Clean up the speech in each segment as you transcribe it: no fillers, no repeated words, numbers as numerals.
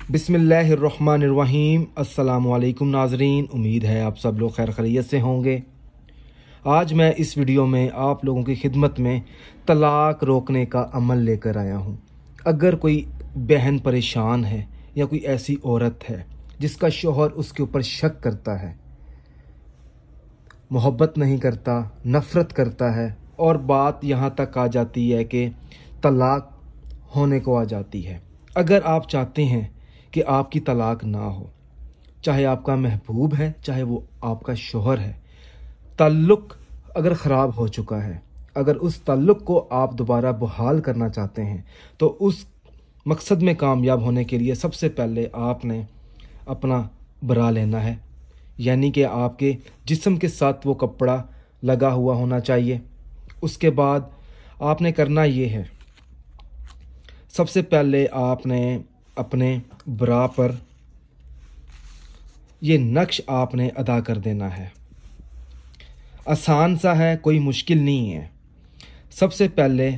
बिस्मिल्लाहिर्रहमानिर्रहीम। अस्सलामुअलैकुम नाज़रीन, उम्मीद है आप सब लोग खैर खैरियत से होंगे। आज मैं इस वीडियो में आप लोगों की खिदमत में तलाक रोकने का अमल लेकर आया हूँ। अगर कोई बहन परेशान है या कोई ऐसी औरत है जिसका शौहर उसके ऊपर शक करता है, मोहब्बत नहीं करता, नफ़रत करता है और बात यहाँ तक आ जाती है कि तलाक होने को आ जाती है। अगर आप चाहते हैं कि आपकी तलाक ना हो, चाहे आपका महबूब है चाहे वो आपका शौहर है, ताल्लुक़ अगर ख़राब हो चुका है, अगर उस ताल्लुक़ को आप दोबारा बहाल करना चाहते हैं, तो उस मकसद में कामयाब होने के लिए सबसे पहले आपने अपना बरा लेना है, यानी कि आपके जिस्म के साथ वो कपड़ा लगा हुआ होना चाहिए। उसके बाद आपने करना ये है, सबसे पहले आपने अपने बरा पर ये नक्श आपने अदा कर देना है। आसान सा है, कोई मुश्किल नहीं है। सबसे पहले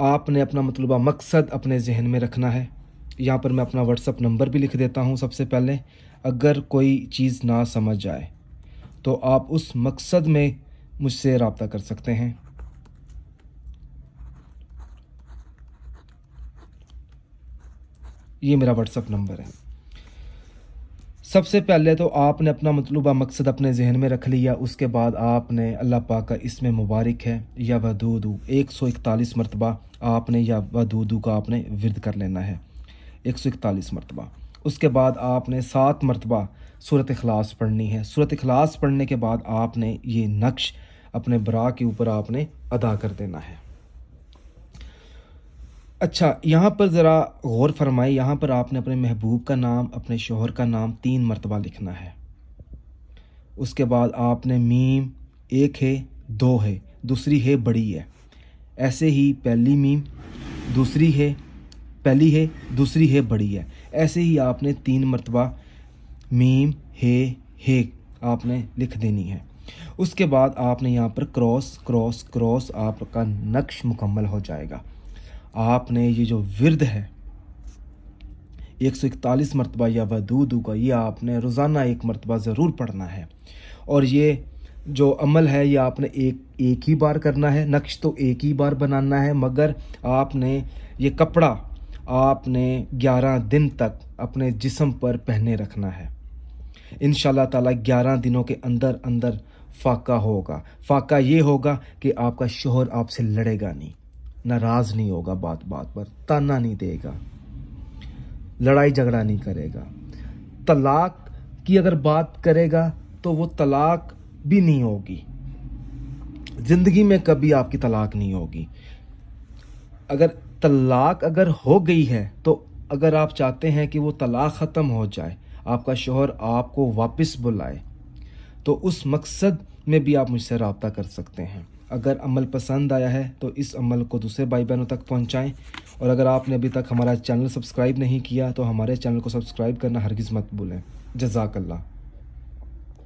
आपने अपना मतलूबा मकसद अपने जहन में रखना है। यहाँ पर मैं अपना व्हाट्सअप नंबर भी लिख देता हूँ। सबसे पहले अगर कोई चीज़ ना समझ आए तो आप उस मकसद में मुझसे रब्ता कर सकते हैं। ये मेरा व्हाट्सअप नंबर है। सबसे पहले तो आपने अपना मतलूबा मकसद अपने जहन में रख लिया। उसके बाद आपने अल्लाह पाक का इसमें मुबारक है या वदूदू 141 मरतबा आपने या वदूदू का आपने विर्द कर लेना है, 141 मरतबा। उसके बाद आपने 7 मरतबा सूरत इखलास पढ़नी है। सूरत इखलास पढ़ने के बाद आपने ये नक्श अपने बरा के ऊपर आपने अदा कर देना है। अच्छा, यहाँ पर ज़रा गौर फरमाए, यहाँ पर आपने अपने महबूब का नाम, अपने शौहर का नाम 3 मरतबा लिखना है। उसके बाद आपने मीम, एक है, दो है, दूसरी है बड़ी है, ऐसे ही पहली मीम, दूसरी है, पहली है, दूसरी है बड़ी है, ऐसे ही आपने 3 मरतबा मीम है आपने लिख देनी है। उसके बाद आपने यहाँ पर क्रॉस क्रॉस क्रॉस आपका नक्श मुकम्मल हो जाएगा। आपने ये जो विर्द है 141 मरतबा या वदूदू का, ये आपने रोज़ाना 1 मरतबा ज़रूर पढ़ना है। और ये जो अमल है ये आपने एक ही बार करना है। नक्श तो एक ही बार बनाना है, मगर आपने ये कपड़ा आपने 11 दिन तक अपने जिस्म पर पहने रखना है। इंशाल्लाह ताला 11 दिनों के अंदर अंदर फाका होगा। फाका ये होगा कि आपका शौहर आपसे लड़ेगा नहीं, नाराज़ नहीं होगा, बात बात पर ताना नहीं देगा, लड़ाई झगड़ा नहीं करेगा। तलाक की अगर बात करेगा तो वो तलाक भी नहीं होगी, ज़िंदगी में कभी आपकी तलाक नहीं होगी। अगर तलाक अगर हो गई है तो अगर आप चाहते हैं कि वो तलाक ख़त्म हो जाए, आपका शौहर आपको वापस बुलाए, तो उस मकसद में भी आप मुझसे रब्ता कर सकते हैं। अगर अमल पसंद आया है तो इस अमल को दूसरे भाई बहनों तक पहुंचाएं। और अगर आपने अभी तक हमारा चैनल सब्सक्राइब नहीं किया तो हमारे चैनल को सब्सक्राइब करना हरगिज़ मत भूलें। जज़ाकल्लाह।